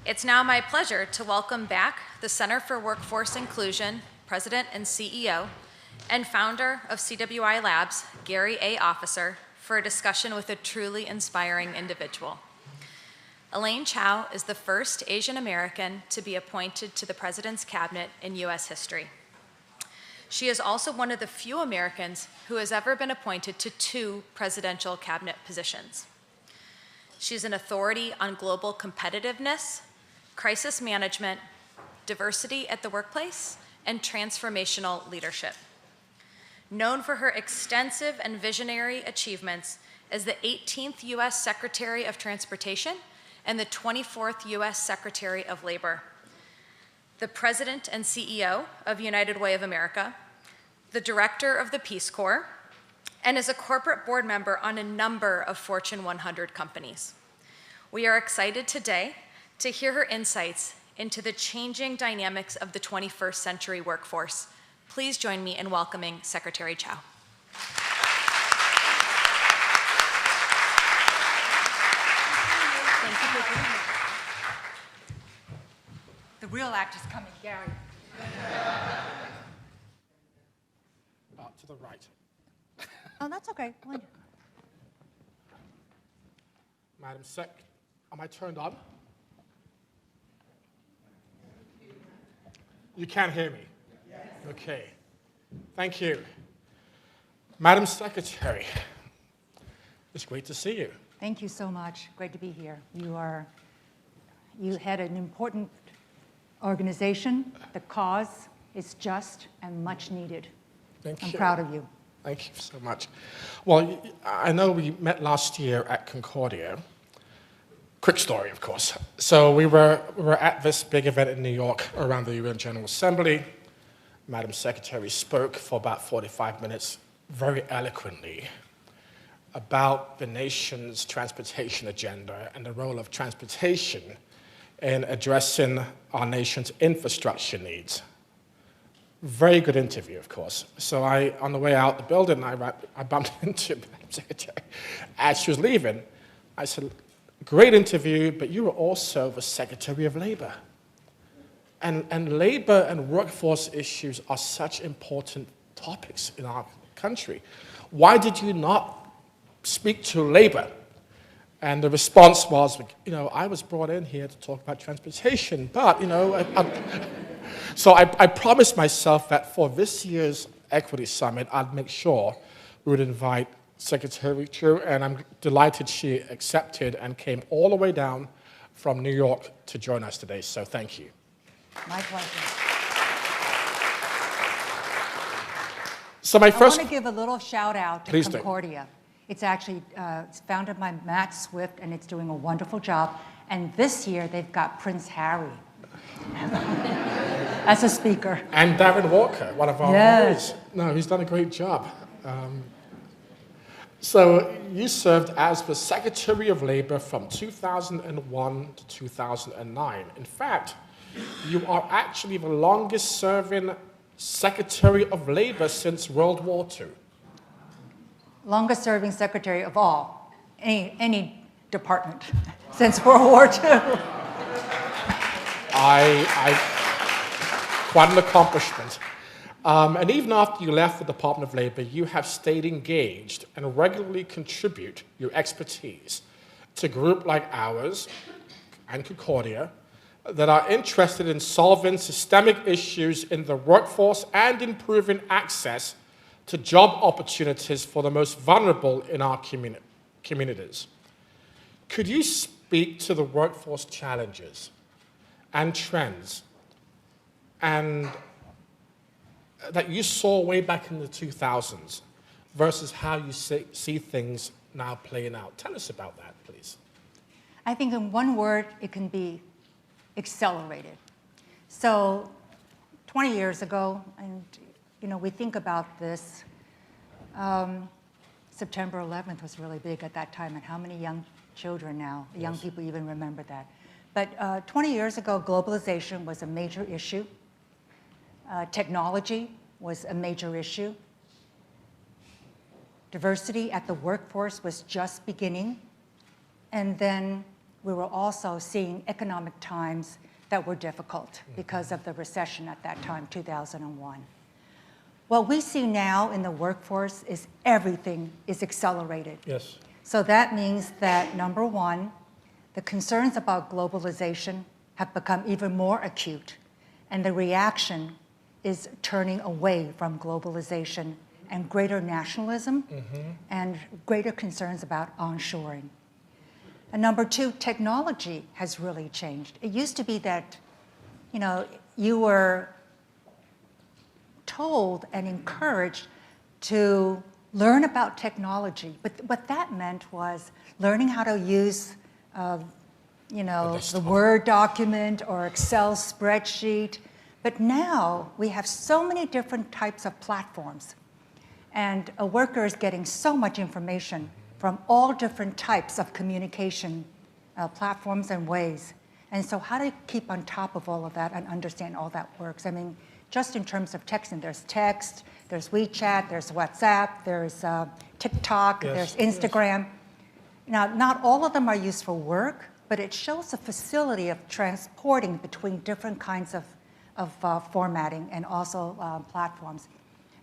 It's now my pleasure to welcome back the Center for Workforce Inclusion, President and CEO, and founder of CWI Labs, Gary A. Officer, for a discussion with a truly inspiring individual. Elaine Chao is the first Asian American to be appointed to the President's Cabinet in U.S. history. She is also one of the few Americans who has ever been appointed to 2 presidential cabinet positions. She's an authority on global competitiveness, crisis management, diversity at the workplace, and transformational leadership. Known for her extensive and visionary achievements as the 18th U.S. Secretary of Transportation and the 24th U.S. Secretary of Labor, the President and CEO of United Way of America, the Director of the Peace Corps, and is a corporate board member on a number of Fortune 100 companies. We are excited today to hear her insights into the changing dynamics of the 21st century workforce. Please join me in welcoming Secretary Chao. Thank you for being here. The real act is coming, Gary. To the right. Oh, that's okay. Madam Sec, am I turned on? You can't hear me? Yes. Okay. Thank you. Madam Secretary, it's great to see you. Thank you so much. Great to be here. You had an important organization. The cause is just and much needed. Thank you. I'm proud of you. Thank you so much. Well, I know we met last year at Concordia. Quick story, of course. So we were at this big event in New York around the UN General Assembly. Madam Secretary spoke for about 45 minutes, very eloquently, about the nation's transportation agenda and the role of transportation in addressing our nation's infrastructure needs. Very good interview, of course. So on the way out the building, I bumped into Madam Secretary. As she was leaving, I said, great interview, but you were also the Secretary of Labor. And labor and workforce issues are such important topics in our country. Why did you not speak to labor? And the response was, I was brought in here to talk about transportation, but, So I promised myself that for this year's Equity Summit, I'd make sure we would invite Secretary Chao, and I'm delighted she accepted and came all the way down from New York to join us today, so thank you. My pleasure. So I want to give a little shout out to Concordia. It's actually it's founded by Matt Swift, and it's doing a wonderful job. And this year, they've got Prince Harry as a speaker. And Darren Walker, one of our Yes. No, he's done a great job. So you served as the Secretary of Labor from 2001 to 2009. In fact, you are actually the longest serving Secretary of Labor since World War II. Longest serving secretary of all, any department since World War II. Quite an accomplishment. And even after you left the Department of Labor, you have stayed engaged and regularly contribute your expertise to groups like ours and Concordia that are interested in solving systemic issues in the workforce and improving access to job opportunities for the most vulnerable in our communities. Could you speak to the workforce challenges and trends and that you saw way back in the 2000s versus how you see things now playing out? Tell us about that, please. I think in one word, it can be accelerated. So 20 years ago, and we think about this, September 11th was really big at that time, and how many young children now, young people even remember that. But 20 years ago, globalization was a major issue. Technology was a major issue. Diversity at the workforce was just beginning. And then we were also seeing economic times that were difficult because of the recession at that time, 2001. What we see now in the workforce is everything is accelerated. Yes. So that means that, number one, the concerns about globalization have become even more acute, and the reaction is turning away from globalization and greater nationalism and greater concerns about onshoring. And number two, technology has really changed. It used to be that, you were told and encouraged to learn about technology, but what that meant was learning how to use, the Word document or Excel spreadsheet. But now we have so many different types of platforms, and a worker is getting so much information from all different types of communication platforms and ways. And so how do you keep on top of all of that and understand all that works? I mean, just in terms of texting, there's text, there's WeChat, there's WhatsApp, there's TikTok, there's Instagram. Yes. Now, not all of them are used for work, but it shows the facility of transporting between different kinds of formatting and also platforms.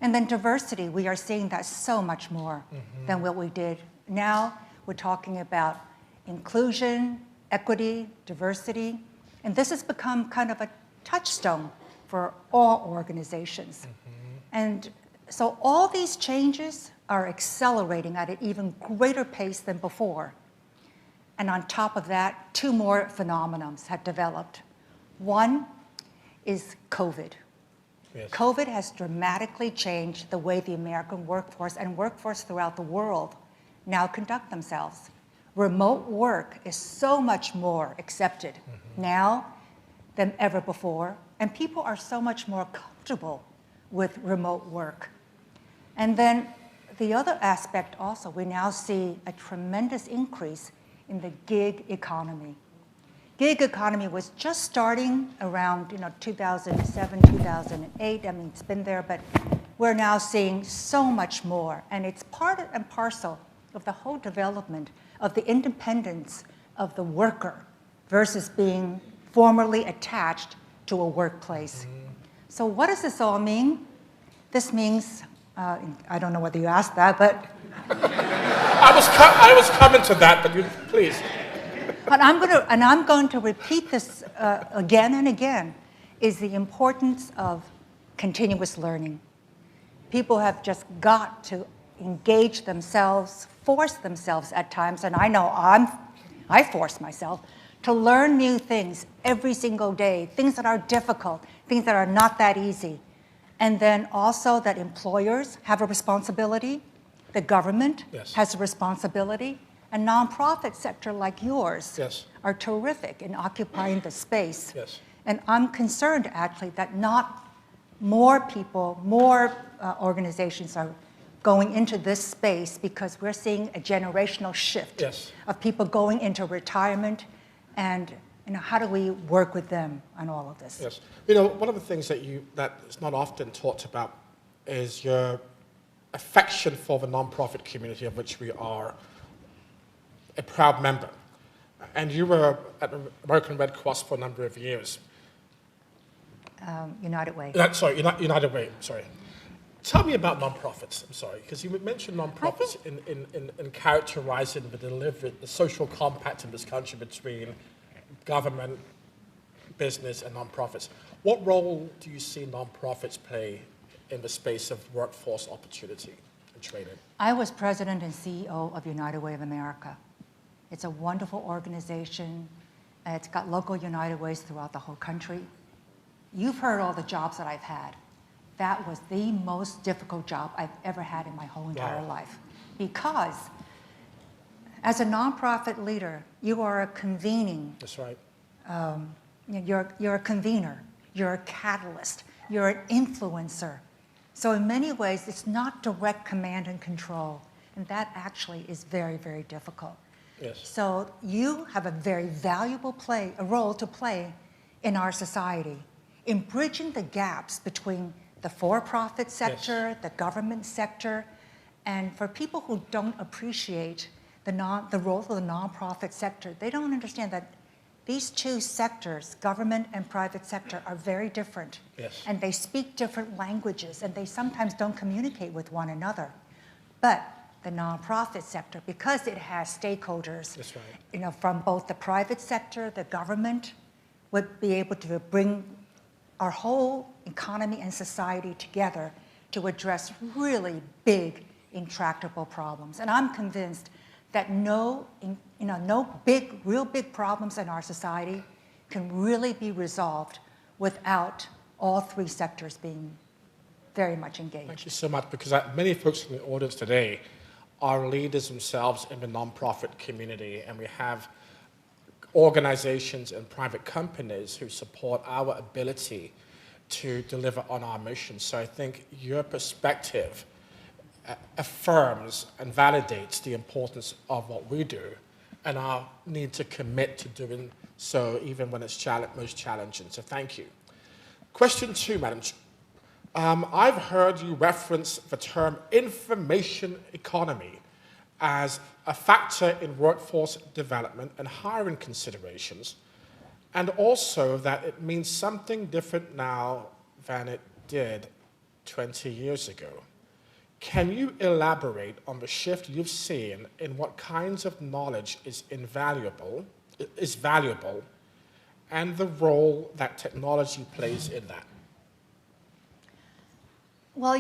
And then diversity, we are seeing that so much more than what we did. Now we're talking about inclusion, equity, diversity, and this has become kind of a touchstone for all organizations. And so all these changes are accelerating at an even greater pace than before. And on top of that, two more phenomena have developed. One is COVID. Yes. COVID has dramatically changed the way the American workforce and workforce throughout the world now conduct themselves. Remote work is so much more accepted now than ever before, and people are so much more comfortable with remote work. And then the other aspect also, we now see a tremendous increase in the gig economy. Gig economy was just starting around 2007, 2008. I mean, it's been there, but we're now seeing so much more. And it's part and parcel of the whole development of the independence of the worker versus being formally attached to a workplace. So what does this all mean? This means, I don't know whether you asked that, but... I was coming to that, but you, please. But I'm going to repeat this again and again, is the importance of continuous learning. People have just got to engage themselves, force themselves at times, and I know I force myself to learn new things every single day, things that are difficult, things that are not that easy. And then also that employers have a responsibility, the government has a responsibility, a nonprofit sector like yours are terrific in occupying the space. And I'm concerned actually that not more people, more organizations are going into this space because we're seeing a generational shift of people going into retirement, and how do we work with them on all of this? Yes, one of the things that is not often talked about is your affection for the nonprofit community of which we are a proud member. And you were at the American Red Cross for a number of years. United Way. United Way, sorry. Tell me about nonprofits, I'm sorry, because you mentioned nonprofits in characterizing the delivery, the social compact in this country between government, business, and nonprofits. What role do you see nonprofits play in the space of workforce opportunity and training? I was president and CEO of United Way of America. It's a wonderful organization. It's got local United Ways throughout the whole country. You've heard all the jobs that I've had. That was the most difficult job I've ever had in my whole entire life. Because as a nonprofit leader, you are a convening. That's right. You're a convener. You're a catalyst. You're an influencer. So in many ways, it's not direct command and control. And that actually is very, very difficult. Yes. So you have a very valuable role to play in our society in bridging the gaps between the for-profit sector, the government sector, and for people who don't appreciate the role of the nonprofit sector. They don't understand that these two sectors, government and private sector, are very different. Yes. And they speak different languages, and they sometimes don't communicate with one another. But the nonprofit sector, because it has stakeholders, That's right. from both the private sector, the government, would be able to bring our whole economy and society together to address really big, intractable problems. And I'm convinced that no real big problems in our society can really be resolved without all three sectors being very much engaged. Thank you so much, because many folks in the audience today are leaders themselves in the nonprofit community, and we have organizations and private companies who support our ability to deliver on our mission. So I think your perspective affirms and validates the importance of what we do and our need to commit to doing so even when it's most challenging. So thank you. Question 2, Madam Chair. I've heard you reference the term information economy as a factor in workforce development and hiring considerations, and also that it means something different now than it did 20 years ago. Can you elaborate on the shift you've seen in what kinds of knowledge is valuable, and the role that technology plays in that? Well,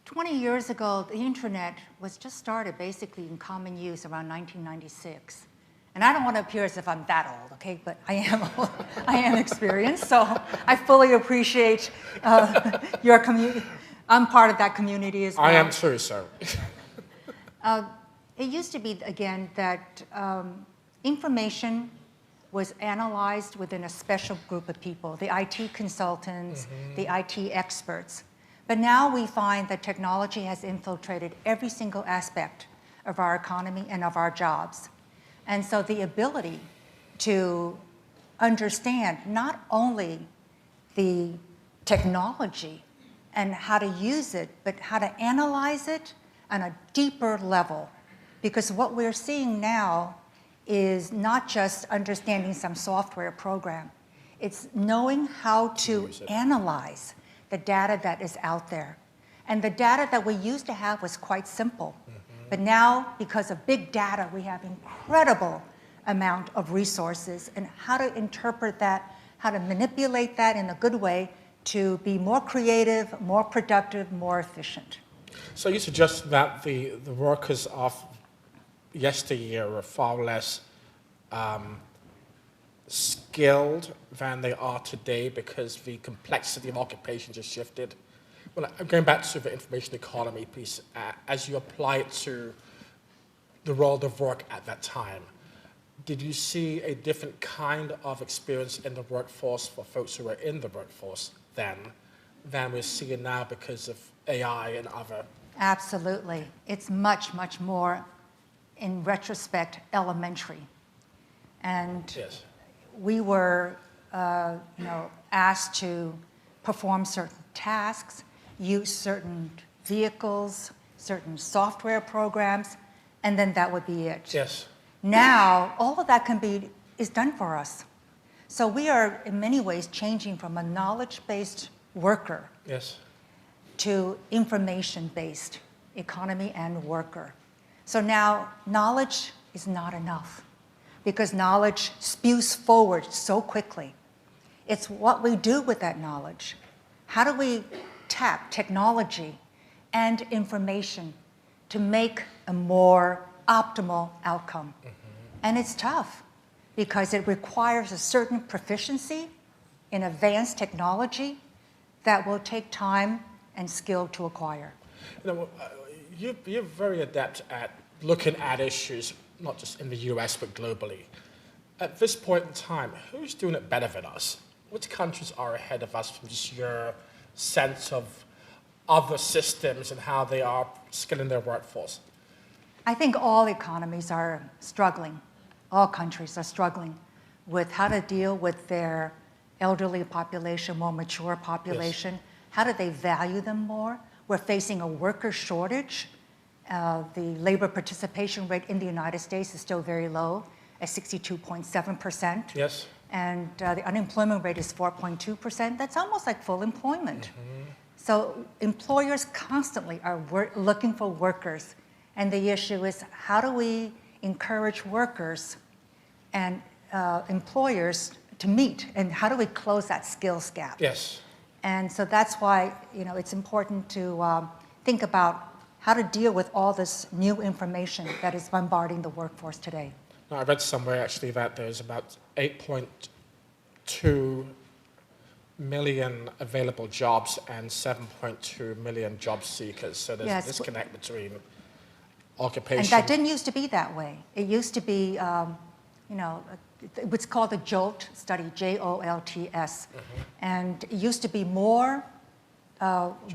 20 years ago, the internet was just started basically in common use around 1996. And I don't want to appear as if I'm that old, okay? But I am old. I am experienced, so I fully appreciate your community. I'm part of that community as well. I am too, so. It used to be, again, that information was analyzed within a special group of people, the IT consultants, the IT experts. But now we find that technology has infiltrated every single aspect of our economy and of our jobs. And so the ability to understand not only the technology and how to use it, but how to analyze it on a deeper level. Because what we're seeing now is not just understanding some software program. It's knowing how to analyze the data that is out there. And the data that we used to have was quite simple. But now, because of big data, we have incredible amount of resources, and how to interpret that, how to manipulate that in a good way to be more creative, more productive, more efficient. So you suggest that the workers of yesteryear were far less skilled than they are today because the complexity of occupations has shifted? Well, I'm going back to the information economy piece. As you apply it to the world of work at that time, did you see a different kind of experience in the workforce for folks who were in the workforce then than we're seeing now because of AI and other? Absolutely. It's much, much more, in retrospect, elementary. And Yes. we were asked to perform certain tasks, use certain vehicles, certain software programs, and then that would be it. Yes. Now, all of that is done for us. So we are, in many ways, changing from a knowledge-based worker Yes. to information-based economy and worker. So now, knowledge is not enough because knowledge spews forward so quickly. It's what we do with that knowledge. How do we tap technology and information to make a more optimal outcome? And it's tough because it requires a certain proficiency in advanced technology that will take time and skill to acquire. You're very adept at looking at issues, not just in the US, but globally. At this point in time, who's doing it better than us? Which countries are ahead of us from just your sense of other systems and how they are skilling their workforce? I think all economies are struggling. All countries are struggling with how to deal with their elderly population, more mature population. Yes. How do they value them more? We're facing a worker shortage The labor participation rate in the United States is still very low at 62.7%. Yes. And the unemployment rate is 4.2%. That's almost like full employment. So employers constantly are looking for workers. And the issue is, how do we encourage workers and employers to meet? And how do we close that skills gap? Yes. And so that's why it's important to think about how to deal with all this new information that is bombarding the workforce today. Now, I read somewhere actually that there's about 8.2 million available jobs and 7.2 million job seekers. So there's a disconnect between occupation. And that didn't used to be that way. It used to be, what's called the JOLT study, JOLTS. And it used to be more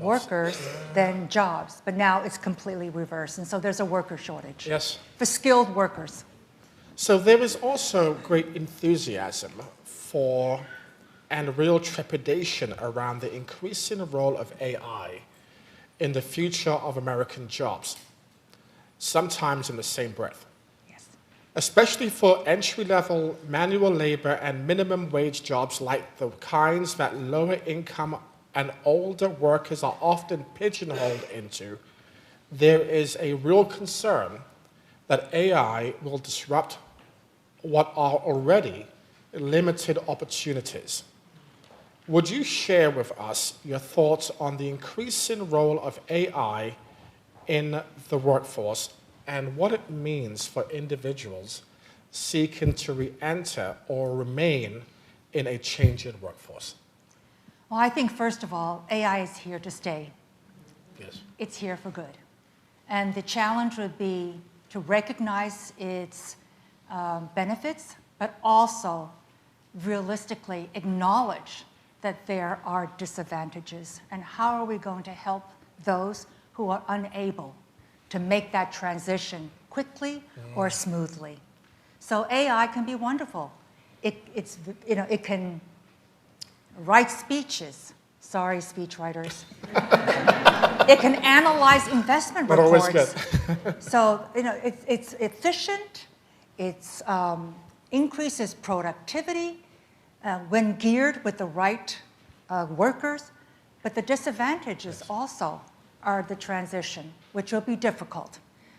workers than jobs, but now it's completely reversed. And so there's a worker shortage. Yes. For skilled workers. So there is also great enthusiasm for and real trepidation around the increasing role of AI in the future of American jobs, sometimes in the same breath. Yes. Especially for entry-level manual labor and minimum wage jobs like the kinds that lower income and older workers are often pigeonholed into, there is a real concern that AI will disrupt what are already limited opportunities. Would you share with us your thoughts on the increasing role of AI in the workforce and what it means for individuals seeking to re-enter or remain in a changing workforce? Well, I think, first of all, AI is here to stay. Yes. It's here for good. And the challenge would be to recognize its benefits, but also realistically acknowledge that there are disadvantages. And how are we going to help those who are unable to make that transition quickly or smoothly? So AI can be wonderful. It can write speeches. Sorry, speechwriters. It can analyze investment But reports. always good. So it's efficient. It increases productivity when geared with the right workers. But the disadvantages also are the transition, which will be difficult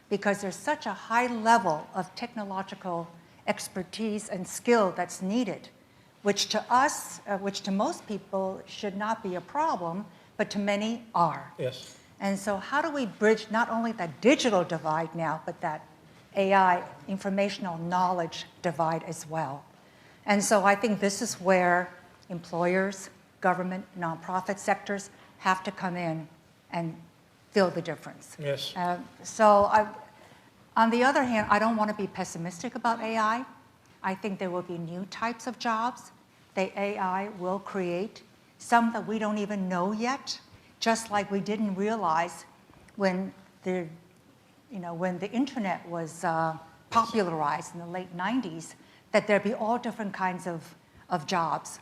because there's such a high level of technological expertise and skill that's needed, which to us, which to most people should not be a problem, but to many are. Yes. And so how do we bridge not only that digital divide now, but that AI, informational knowledge divide as well? And so I think this is where employers, government, nonprofit sectors have to come in and fill the difference. Yes. On the other hand, I don't want to be pessimistic about AI. I think there will be new types of jobs that AI will create, some that we don't even know yet, just like we didn't realize when the internet was popularized in the late 90s, that there'd be all different kinds of jobs.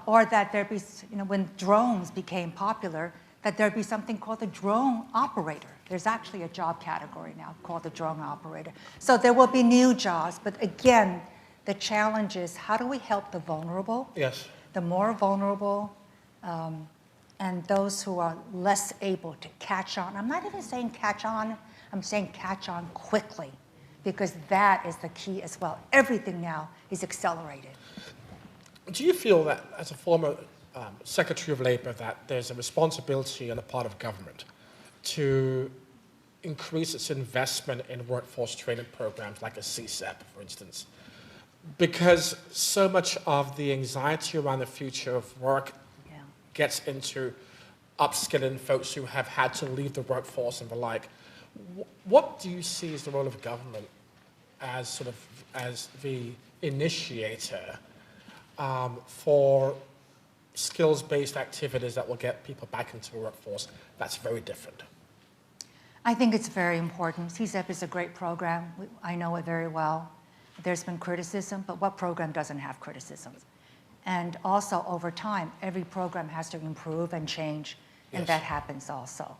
Or that there'd be, when drones became popular, that there'd be something called the drone operator. There's actually a job category now called the drone operator. So there will be new jobs, but again, the challenge is how do we help the vulnerable? Yes. The more vulnerable and those who are less able to catch on. I'm not even saying catch on, I'm saying catch on quickly, because that is the key as well. Everything now is accelerated. Do you feel that, as a former Secretary of Labor, that there's a responsibility on the part of government to increase its investment in workforce training programs like a CSEP, for instance? Because so much of the anxiety around the future of work gets into upskilling folks who have had to leave the workforce and the like. What do you see as the role of government as as the initiator for skills-based activities that will get people back into the workforce that's very different? I think it's very important. CSEP is a great program. I know it very well. There's been criticism, but what program doesn't have criticisms? And also, over time, every program has to improve and change, and that happens also.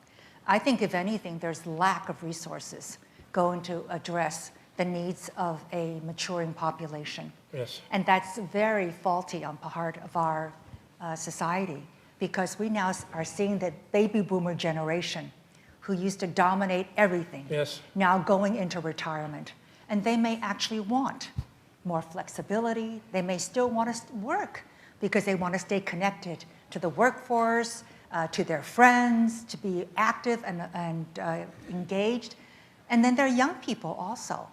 I think, if anything, there's lack of resources going to address the needs of a maturing population. Yes. And that's very faulty on part of our society, because we now are seeing the baby boomer generation who used to dominate everything, Yes. now going into retirement. And they may actually want more flexibility. They may still want to work because they want to stay connected to the workforce, to their friends, to be active and engaged. And then there are young people also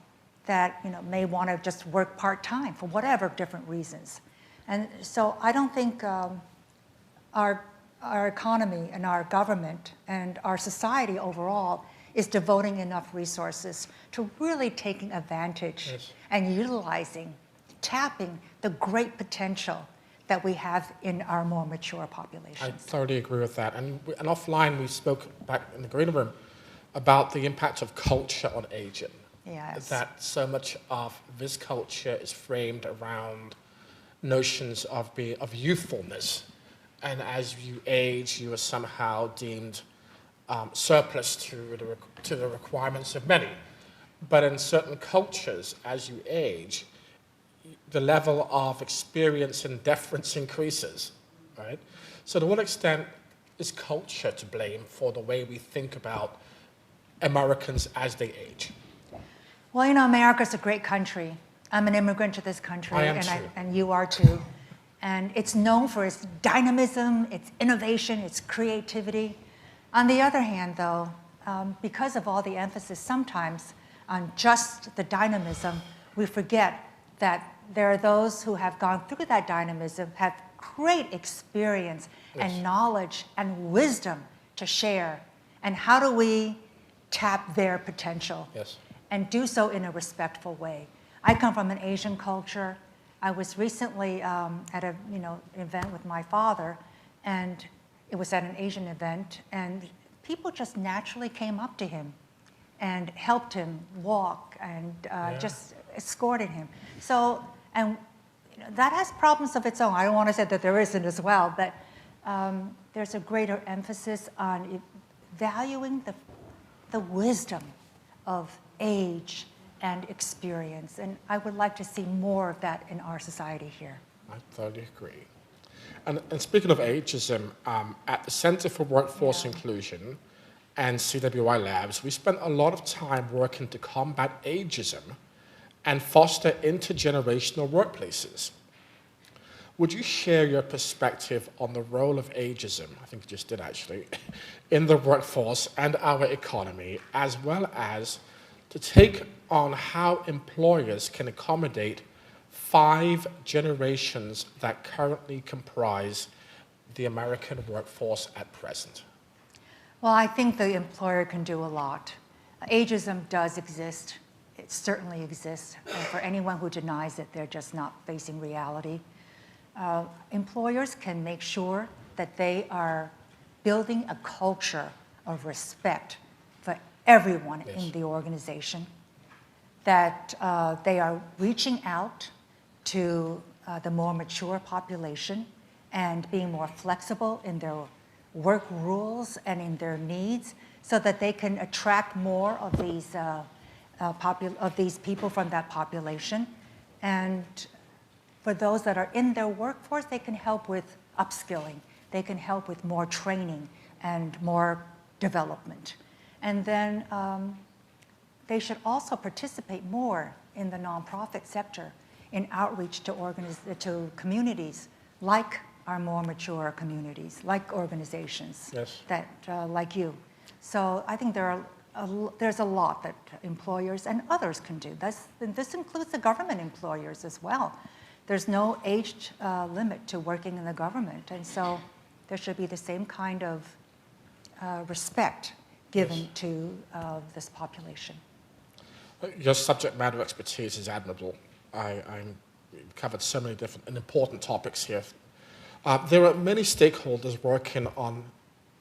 that may want to just work part-time for whatever different reasons. And so I don't think our economy and our government and our society overall is devoting enough resources to really taking advantage Yes. and utilizing, tapping the great potential that we have in our more mature I populations. thoroughly agree with that. And offline, we spoke back in the green room about the impact of culture on aging. Yes. That so much of this culture is framed around notions of youthfulness. And as you age, you are somehow deemed surplus to the requirements of many. But in certain cultures, as you age, the level of experience and deference increases, right? So to what extent is culture to blame for the way we think about Americans as they age? Well, America's a great country. I'm an immigrant to this country, I am too. and you are too. And it's known for its dynamism, its innovation, its creativity. On the other hand, though, because of all the emphasis sometimes on just the dynamism, we forget that there are those who have gone through that dynamism, have great experience Yes. and knowledge and wisdom to share. And how do we tap their potential? Yes. And do so in a respectful way? I come from an Asian culture. I was recently at a event with my father, and it was at an Asian event, and people just naturally came up to him and helped him walk and just escorted him. So, and that has problems of its own. I don't want to say that there isn't as well, but there's a greater emphasis on valuing the wisdom of age and experience. And I would like to see more of that in our society here. I totally agree. And speaking of ageism, at the Center for Workforce Inclusion and CWI Labs, we spent a lot of time working to combat ageism and foster intergenerational workplaces. Would you share your perspective on the role of ageism, I think you just did actually, in the workforce and our economy, as well as to take on how employers can accommodate 5 generations that currently comprise the American workforce at present? Well, I think the employer can do a lot. Ageism does exist. It certainly exists. And for anyone who denies it, they're just not facing reality. Employers can make sure that they are building a culture of respect for everyone in the organization, that they are reaching out to the more mature population and being more flexible in their work rules and in their needs, so that they can attract more of these people from that population. And for those that are in their workforce, they can help with upskilling. They can help with more training and more development. And then they should also participate more in the nonprofit sector in outreach to communities like our more mature communities, like organizations that like you. So I think there's a lot that employers and others can do. This includes the government employers as well. There's no age limit to working in the government, and so there should be the same kind of respect given to this population. Your subject matter expertise is admirable. You've covered so many different and important topics here. There are many stakeholders working on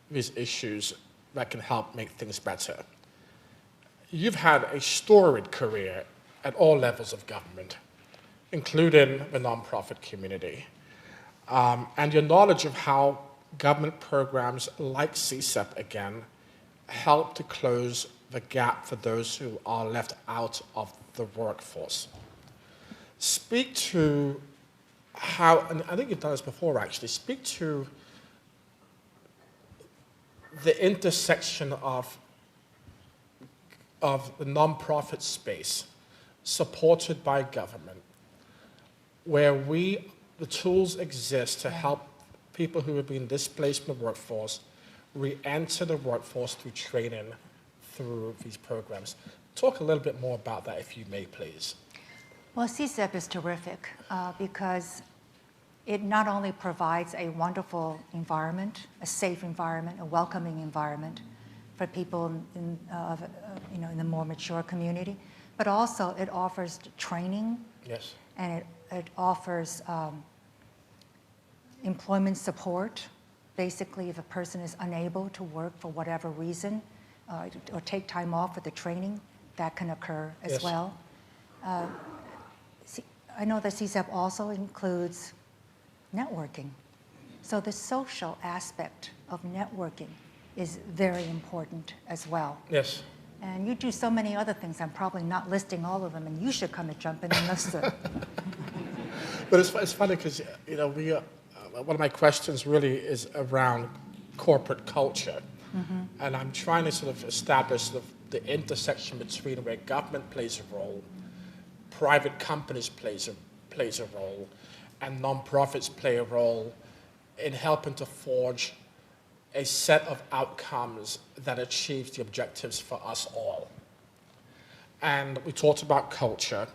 these issues that can help make things better. You've had a storied career at all levels of government, including the nonprofit community. And your knowledge of how government programs like CSEP, again, help to close the gap for those who are left out of the workforce. Speak to how, and I think you've done this before actually, speak to the intersection of the nonprofit space supported by government, where the tools exist to help people who have been displaced from the workforce re-enter the workforce through training through these programs. Talk a little bit more about that, if you may, please. Well, CSEP is terrific because it not only provides a wonderful environment, a safe environment, a welcoming environment for people in the more mature community, but also it offers training. Yes. And it offers employment support. Basically, if a person is unable to work for whatever reason or take time off for the training, that can occur as well. I know that CSEP also includes networking. So the social aspect of networking is very important as well. Yes. And you do so many other things. I'm probably not listing all of them, and you should come and jump in and list them. But it's funny because one of my questions really is around corporate culture, and I'm trying to sort of establish the intersection between where government plays a role, private companies plays a role, and nonprofits play a role in helping to forge a set of outcomes that achieves the objectives for us all. And we talked about culture.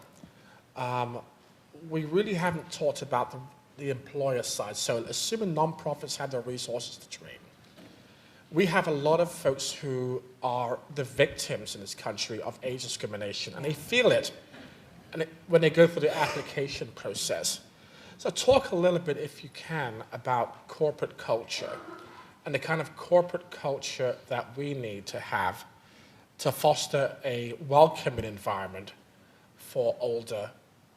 We really haven't talked about the employer side. So assuming nonprofits have the resources to train, we have a lot of folks who are the victims in this country of age discrimination, and they feel it when they go through the application process. So talk a little bit, if you can, about corporate culture and the kind of corporate culture that we need to have to foster a welcoming environment for older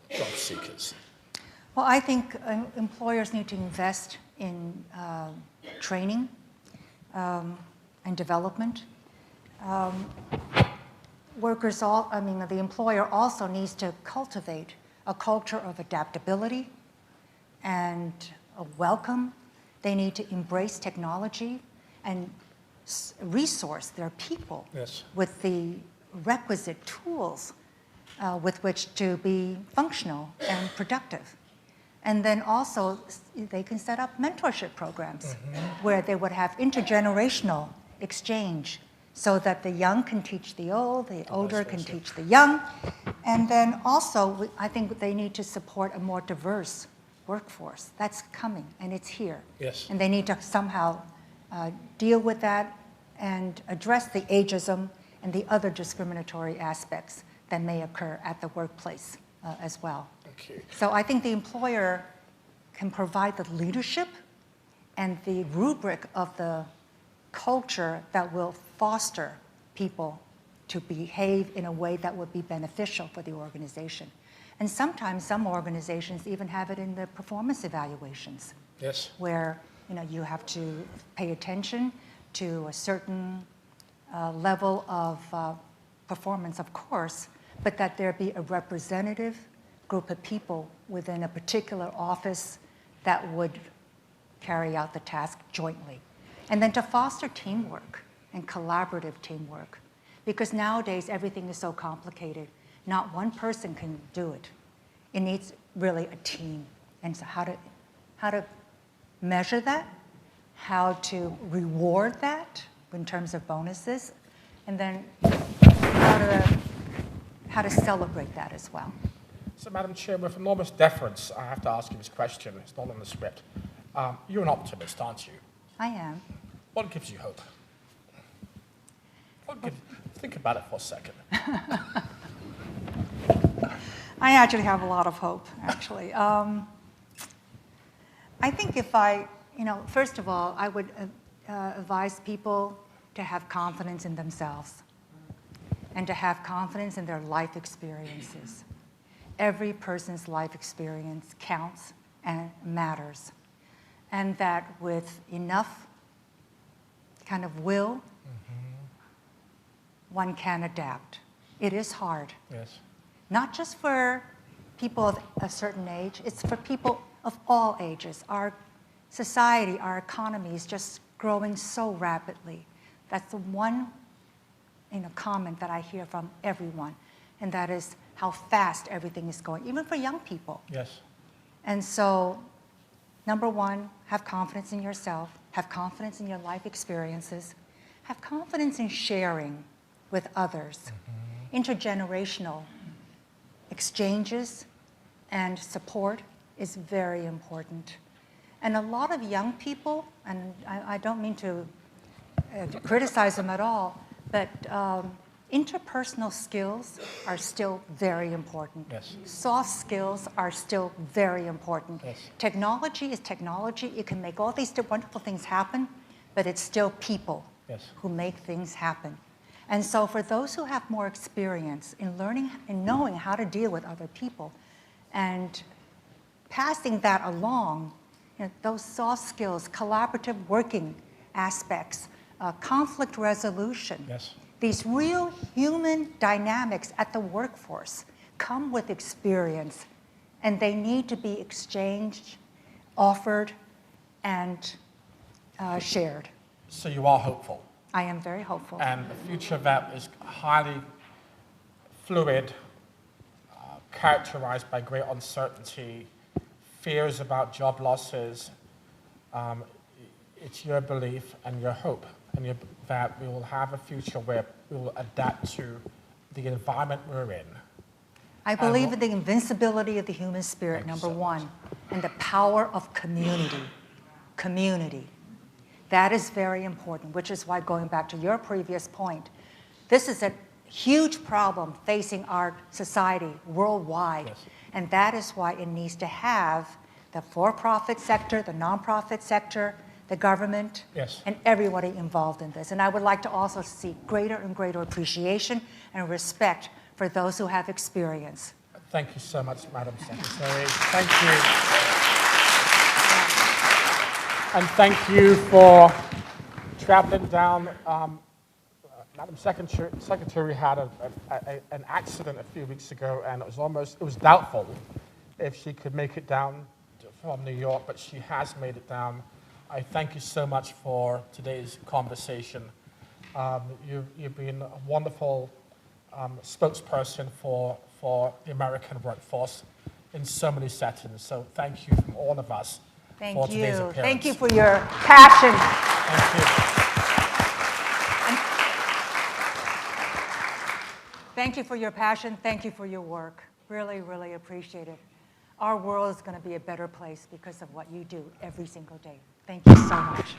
job seekers. Well, I think employers need to invest in training and development. The employer also needs to cultivate a culture of adaptability and a welcome. They need to embrace technology and resource their people with the requisite tools with which to be functional and productive. And then also, they can set up mentorship programs where they would have intergenerational exchange so that the young can teach the old, the older can teach the young. And then also, I think they need to support a more diverse workforce. That's coming, and it's here. Yes. And they need to somehow deal with that and address the ageism and the other discriminatory aspects that may occur at the workplace as well. Okay. So I think the employer can provide the leadership and the rubric of the culture that will foster people to behave in a way that would be beneficial for the organization. And sometimes some organizations even have it in the performance evaluations. Yes. Where you have to pay attention to a certain level of performance, of course, but that there be a representative group of people within a particular office that would carry out the task jointly. And then to foster teamwork and collaborative teamwork. Because nowadays everything is so complicated. Not one person can do it. It needs really a team. And so how to measure that, how to reward that in terms of bonuses, and then how to celebrate that as well. So, Madam Chair, with enormous deference, I have to ask you this question. It's not on the script. You're an optimist, aren't you? I am. What gives you hope? Think about it for a second. I actually have a lot of hope, actually. I think first of all, I would advise people to have confidence in themselves and to have confidence in their life experiences. Every person's life experience counts and matters. And that with enough kind of will one can adapt. It is hard. Yes. Not just for people of a certain age, it's for people of all ages. Our society, our economy is just growing so rapidly. That's the one comment that I hear from everyone, and that is how fast everything is going, even for young people. Yes. And so, number one, have confidence in yourself, have confidence in your life experiences, have confidence in sharing with others. Intergenerational exchanges and support is very important. And a lot of young people, and I don't mean to criticize them at all, but interpersonal skills are still very important. Yes. Soft skills are still very important. Yes. Technology is technology. It can make all these wonderful things happen, but it's still people Yes. who make things happen. And so for those who have more experience in learning and knowing how to deal with other people and passing that along, those soft skills, collaborative working aspects, conflict resolution, Yes. these real human dynamics at the workforce come with experience, and they need to be exchanged, offered, and shared. So you are hopeful. I am very hopeful. And the future of that is highly fluid, characterized by great uncertainty, fears about job losses. It's your belief and your hope that we will have a future where we will adapt to the environment we're in. I believe in the invincibility of the human spirit, number one, and the power of community. Community. That is very important, which is why, going back to your previous point, this is a huge problem facing our society worldwide. Yes. And that is why it needs to have the for-profit sector, the nonprofit sector, the government, Yes. and everybody involved in this. And I would like to also see greater and greater appreciation and respect for those who have experience. Thank you so much, Madam Secretary. Thank you. And thank you for traveling down. Madam Secretary had an accident a few weeks ago, and it was doubtful if she could make it down from New York, but she has made it down. I thank you so much for today's conversation. You've been a wonderful spokesperson for the American workforce in so many settings. So thank you from all of us for today's appearance. Thank you for your passion. Thank you. Thank you for your passion. Thank you for your work. Really, really appreciate it. Our world is going to be a better place because of what you do every single day. Thank you so much.